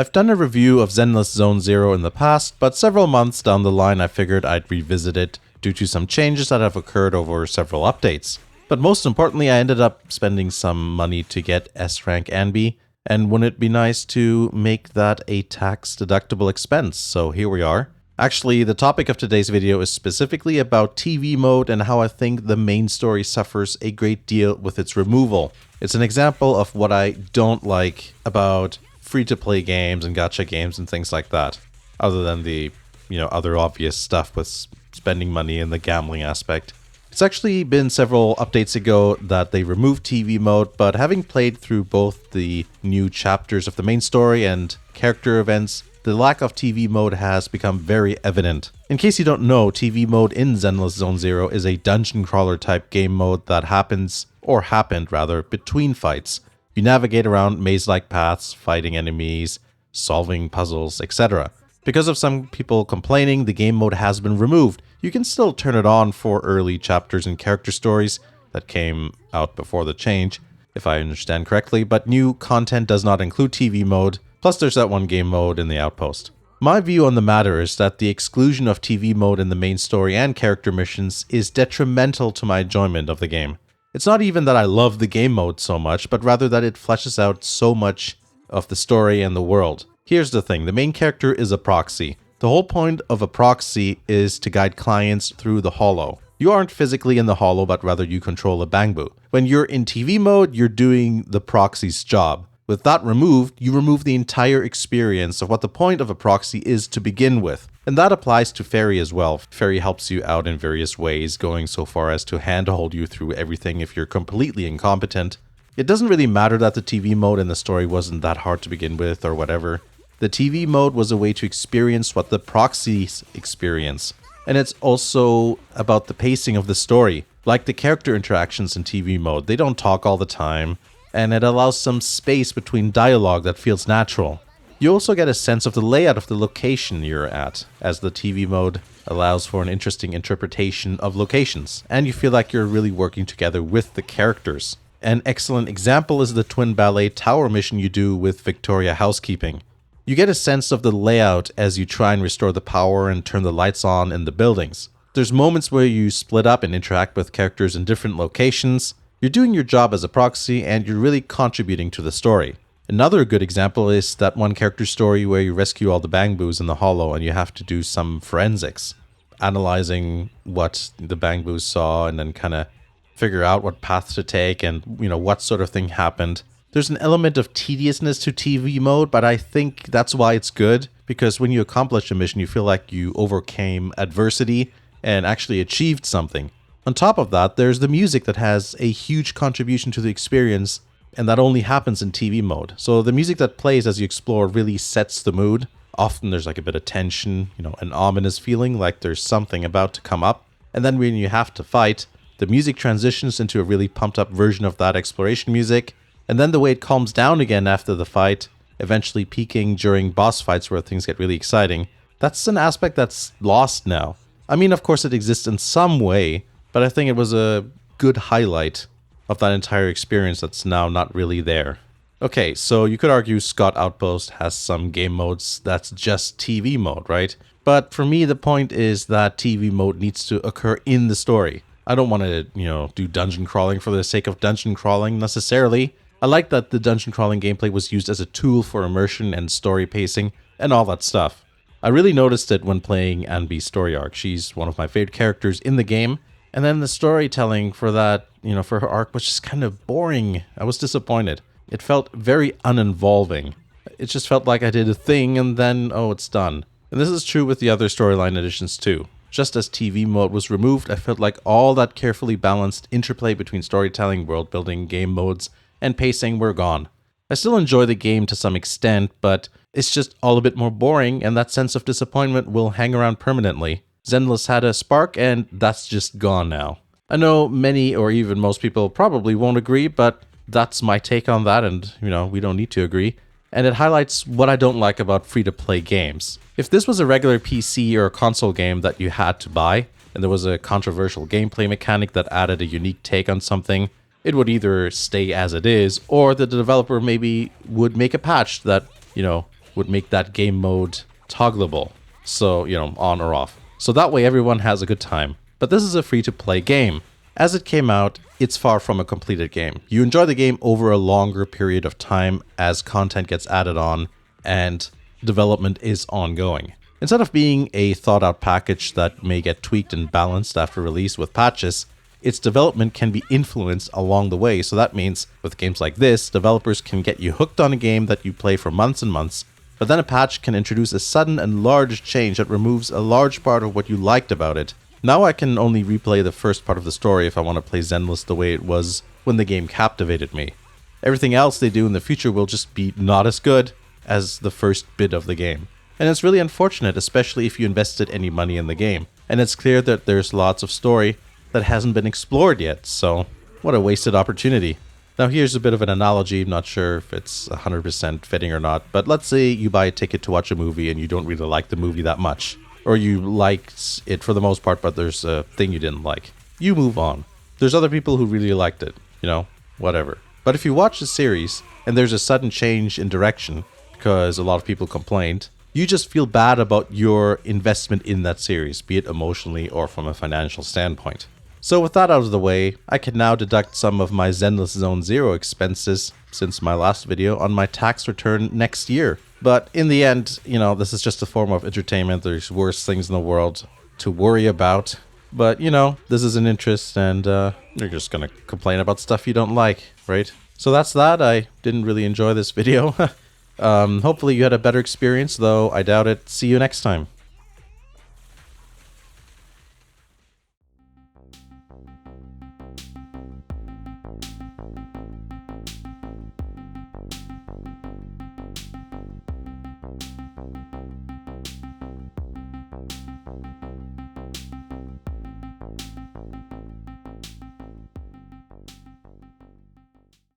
I've done a review of Zenless Zone Zero in the past, but several months down the line I figured I'd revisit it due to some changes that have occurred over several updates. But most importantly, I ended up spending some money to get S rank and B, and wouldn't it be nice to make that a tax-deductible expense? So here we are. Actually, the topic of today's video is specifically about TV mode and how I think the main story suffers a great deal with its removal. It's an example of what I don't like about free-to-play games and gacha games and things like that, other than the, other obvious stuff with spending money and the gambling aspect. It's actually been several updates ago that they removed TV mode, but having played through both the new chapters of the main story and character events, the lack of TV mode has become very evident. In case you don't know, TV mode in Zenless Zone Zero is a dungeon crawler type game mode that happened between fights. You navigate around maze-like paths, fighting enemies, solving puzzles, etc. Because of some people complaining, the game mode has been removed. You can still turn it on for early chapters and character stories that came out before the change, if I understand correctly, but new content does not include TV mode, plus there's that one game mode in the Outpost. My view on the matter is that the exclusion of TV mode in the main story and character missions is detrimental to my enjoyment of the game. It's not even that I love the game mode so much, but rather that it fleshes out so much of the story and the world. Here's the thing, the main character is a proxy. The whole point of a proxy is to guide clients through the holo. You aren't physically in the holo, but rather you control a bangbu. When you're in TV mode, you're doing the proxy's job. With that removed, you remove the entire experience of what the point of a proxy is to begin with. And that applies to Fairy as well. Fairy helps you out in various ways, going so far as to handhold you through everything if you're completely incompetent. It doesn't really matter that the TV mode in the story wasn't that hard to begin with or whatever. The TV mode was a way to experience what the proxies experience. And it's also about the pacing of the story. Like the character interactions in TV mode, they don't talk all the time, and it allows some space between dialogue that feels natural. You also get a sense of the layout of the location you're at, as the TV mode allows for an interesting interpretation of locations, and you feel like you're really working together with the characters. An excellent example is the Twin Ballet Tower mission you do with Victoria Housekeeping. You get a sense of the layout as you try and restore the power and turn the lights on in the buildings. There's moments where you split up and interact with characters in different locations. You're doing your job as a proxy and you're really contributing to the story. Another good example is that one character story where you rescue all the bangbus in the holo and you have to do some forensics, analyzing what the bangbus saw and then kind of figure out what path to take and what sort of thing happened. There's an element of tediousness to TV mode, but I think that's why it's good, because when you accomplish a mission you feel like you overcame adversity and actually achieved something. On top of that, there's the music that has a huge contribution to the experience, and that only happens in TV mode. So the music that plays as you explore really sets the mood. Often there's like a bit of tension, an ominous feeling like there's something about to come up. And then when you have to fight, the music transitions into a really pumped up version of that exploration music. And then the way it calms down again after the fight, eventually peaking during boss fights where things get really exciting. That's an aspect that's lost now. I mean, of course it exists in some way, but I think it was a good highlight of that entire experience that's now not really there. Okay, so you could argue Scott Outpost has some game modes that's just TV mode, right? But for me, the point is that TV mode needs to occur in the story. I don't want to, do dungeon crawling for the sake of dungeon crawling necessarily. I like that the dungeon crawling gameplay was used as a tool for immersion and story pacing and all that stuff. I really noticed it when playing Anbi's story arc. She's one of my favorite characters in the game. And then the storytelling for that, for her arc was just kind of boring. I was disappointed. It felt very uninvolving. It just felt like I did a thing and then, it's done. And this is true with the other storyline additions too. Just as TV mode was removed, I felt like all that carefully balanced interplay between storytelling, world building, game modes, and pacing were gone. I still enjoy the game to some extent, but it's just all a bit more boring, and that sense of disappointment will hang around permanently. Zenless had a spark, and that's just gone now. I know many or even most people probably won't agree, but that's my take on that, and we don't need to agree. And it highlights what I don't like about free-to-play games. If this was a regular PC or console game that you had to buy, and there was a controversial gameplay mechanic that added a unique take on something, it would either stay as it is, or the developer maybe would make a patch that, would make that game mode toggleable. So, on or off. So that way everyone has a good time. But this is a free-to-play game. As it came out, it's far from a completed game. You enjoy the game over a longer period of time as content gets added on and development is ongoing. Instead of being a thought-out package that may get tweaked and balanced after release with patches, its development can be influenced along the way. So that means with games like this, developers can get you hooked on a game that you play for months and months, but then a patch can introduce a sudden and large change that removes a large part of what you liked about it. Now I can only replay the first part of the story if I want to play Zenless the way it was when the game captivated me. Everything else they do in the future will just be not as good as the first bit of the game. And it's really unfortunate, especially if you invested any money in the game. And it's clear that there's lots of story that hasn't been explored yet, so what a wasted opportunity. Now here's a bit of an analogy, I'm not sure if it's 100% fitting or not, but let's say you buy a ticket to watch a movie and you don't really like the movie that much. Or you liked it for the most part, but there's a thing you didn't like. You move on. There's other people who really liked it, whatever. But if you watch the series and there's a sudden change in direction, because a lot of people complained, you just feel bad about your investment in that series, be it emotionally or from a financial standpoint. So with that out of the way, I can now deduct some of my Zenless Zone Zero expenses since my last video on my tax return next year. But in the end, this is just a form of entertainment. There's worse things in the world to worry about. But, this is an interest and you're just gonna complain about stuff you don't like, right? So that's that. I didn't really enjoy this video. Hopefully you had a better experience, though I doubt it. See you next time.